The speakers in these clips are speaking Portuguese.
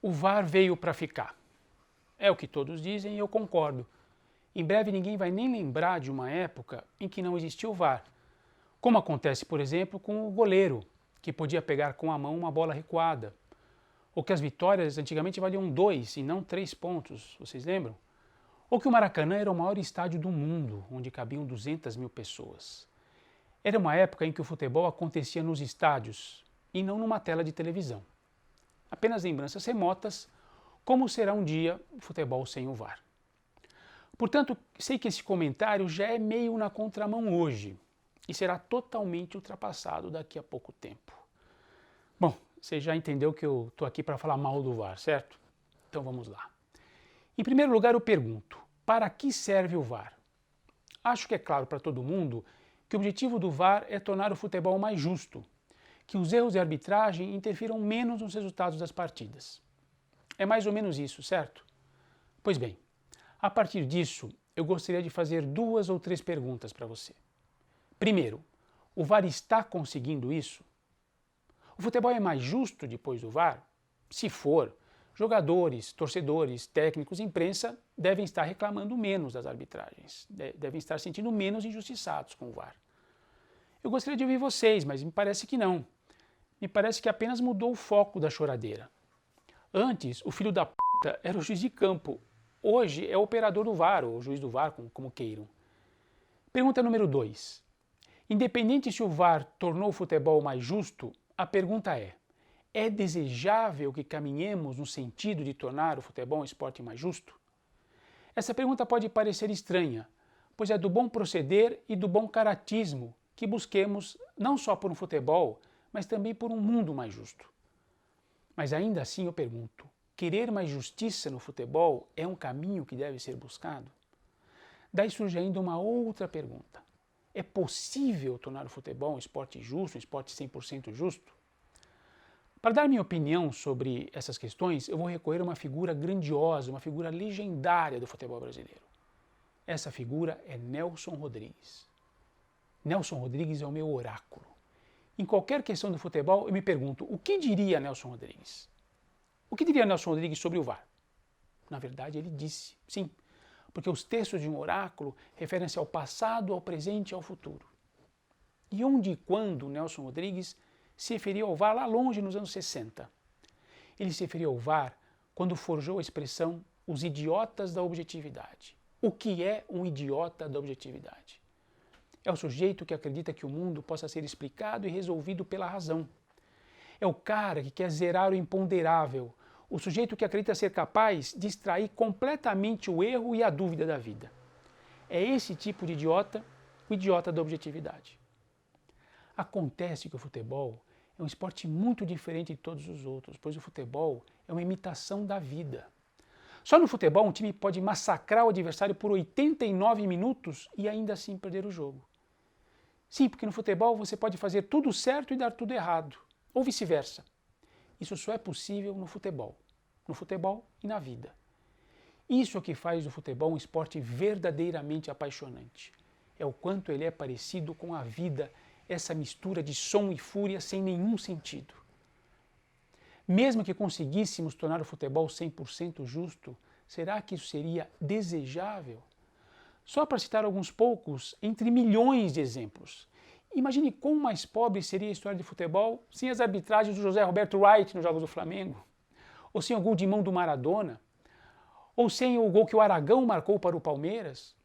O VAR veio para ficar. É o que todos dizem e eu concordo. Em breve ninguém vai nem lembrar de uma época em que não existia o VAR. Como acontece, por exemplo, com o goleiro, que podia pegar com a mão uma bola recuada. Ou que as vitórias antigamente valiam 2 e não 3 pontos, vocês lembram? Ou que o Maracanã era o maior estádio do mundo, onde cabiam 200 mil pessoas. Era uma época em que o futebol acontecia nos estádios e não numa tela de televisão. Apenas lembranças remotas, como será um dia o futebol sem o VAR. Portanto, sei que esse comentário já é meio na contramão hoje e será totalmente ultrapassado daqui a pouco tempo. Bom, você já entendeu que eu estou aqui para falar mal do VAR, certo? Então vamos lá. Em primeiro lugar, eu pergunto, para que serve o VAR? Acho que é claro para todo mundo que o objetivo do VAR é tornar o futebol mais justo, que os erros de arbitragem interfiram menos nos resultados das partidas. É mais ou menos isso, certo? Pois bem, a partir disso, eu gostaria de fazer 2 ou 3 perguntas para você. Primeiro, o VAR está conseguindo isso? O futebol é mais justo depois do VAR? Se for, jogadores, torcedores, técnicos, imprensa devem estar reclamando menos das arbitragens, devem estar sentindo menos injustiçados com o VAR. Eu gostaria de ouvir vocês, mas me parece que não. Me parece que apenas mudou o foco da choradeira. Antes, o filho da puta era o juiz de campo. Hoje é o operador do VAR, ou o juiz do VAR, como queiram. Pergunta número 2. Independente se o VAR tornou o futebol mais justo, a pergunta é desejável que caminhemos no sentido de tornar o futebol um esporte mais justo? Essa pergunta pode parecer estranha, pois é do bom proceder e do bom caratismo que busquemos não só por um futebol, mas também por um mundo mais justo. Mas ainda assim eu pergunto, querer mais justiça no futebol é um caminho que deve ser buscado? Daí surge ainda uma outra pergunta. É possível tornar o futebol um esporte justo, um esporte 100% justo? Para dar minha opinião sobre essas questões, eu vou recorrer a uma figura grandiosa, uma figura legendária do futebol brasileiro. Essa figura é Nelson Rodrigues. Nelson Rodrigues é o meu oráculo. Em qualquer questão do futebol, eu me pergunto, o que diria Nelson Rodrigues? O que diria Nelson Rodrigues sobre o VAR? Na verdade, ele disse, sim, porque os textos de um oráculo referem-se ao passado, ao presente e ao futuro. E onde e quando Nelson Rodrigues se referiu ao VAR lá longe nos anos 60? Ele se referiu ao VAR quando forjou a expressão os idiotas da objetividade. O que é um idiota da objetividade? É o sujeito que acredita que o mundo possa ser explicado e resolvido pela razão. É o cara que quer zerar o imponderável, o sujeito que acredita ser capaz de extrair completamente o erro e a dúvida da vida. É esse tipo de idiota, o idiota da objetividade. Acontece que o futebol é um esporte muito diferente de todos os outros, pois o futebol é uma imitação da vida. Só no futebol um time pode massacrar o adversário por 89 minutos e ainda assim perder o jogo. Sim, porque no futebol você pode fazer tudo certo e dar tudo errado, ou vice-versa. Isso só é possível no futebol e na vida. Isso é o que faz do futebol um esporte verdadeiramente apaixonante. É o quanto ele é parecido com a vida, essa mistura de som e fúria sem nenhum sentido. Mesmo que conseguíssemos tornar o futebol 100% justo, será que isso seria desejável? Só para citar alguns poucos, entre milhões de exemplos. Imagine quão mais pobre seria a história de futebol sem as arbitragens do José Roberto Wright nos Jogos do Flamengo, ou sem o gol de mão do Maradona, ou sem o gol que o Aragão marcou para o Palmeiras,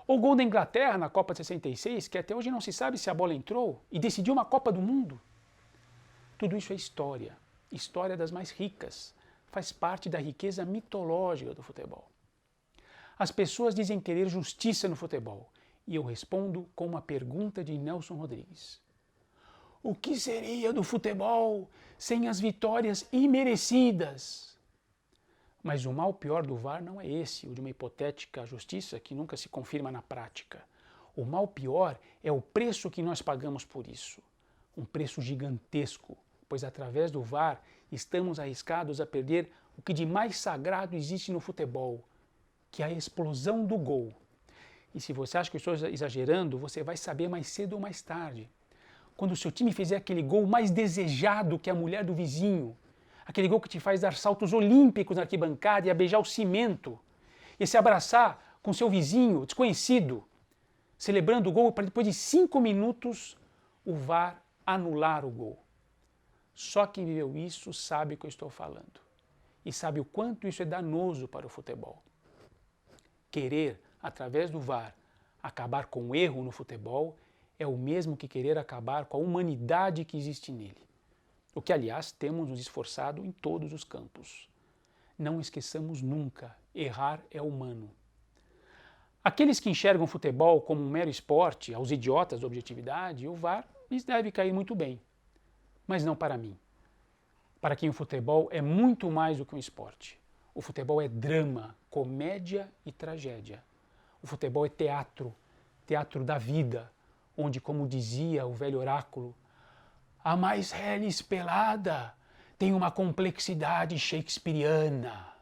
ou o gol da Inglaterra na Copa de 66, que até hoje não se sabe se a bola entrou e decidiu uma Copa do Mundo. Tudo isso é história, história das mais ricas, faz parte da riqueza mitológica do futebol. As pessoas dizem querer justiça no futebol, e eu respondo com uma pergunta de Nelson Rodrigues. O que seria do futebol sem as vitórias imerecidas? Mas o mal pior do VAR não é esse, o de uma hipotética justiça que nunca se confirma na prática. O mal pior é o preço que nós pagamos por isso. Um preço gigantesco, pois através do VAR estamos arriscados a perder o que de mais sagrado existe no futebol, que é a explosão do gol. E se você acha que eu estou exagerando, você vai saber mais cedo ou mais tarde. Quando o seu time fizer aquele gol mais desejado que a mulher do vizinho, aquele gol que te faz dar saltos olímpicos na arquibancada e a beijar o cimento, e se abraçar com seu vizinho desconhecido, celebrando o gol para depois de 5 minutos o VAR anular o gol. Só quem viveu isso sabe o que eu estou falando e sabe o quanto isso é danoso para o futebol. Querer, através do VAR, acabar com o erro no futebol é o mesmo que querer acabar com a humanidade que existe nele. O que, aliás, temos nos esforçado em todos os campos. Não esqueçamos nunca, errar é humano. Aqueles que enxergam o futebol como um mero esporte, aos idiotas da objetividade, o VAR lhes deve cair muito bem. Mas não para mim. Para quem o futebol é muito mais do que um esporte. O futebol é drama, comédia e tragédia. O futebol é teatro, teatro da vida, onde, como dizia o velho oráculo, a mais reles pelada tem uma complexidade shakespeariana.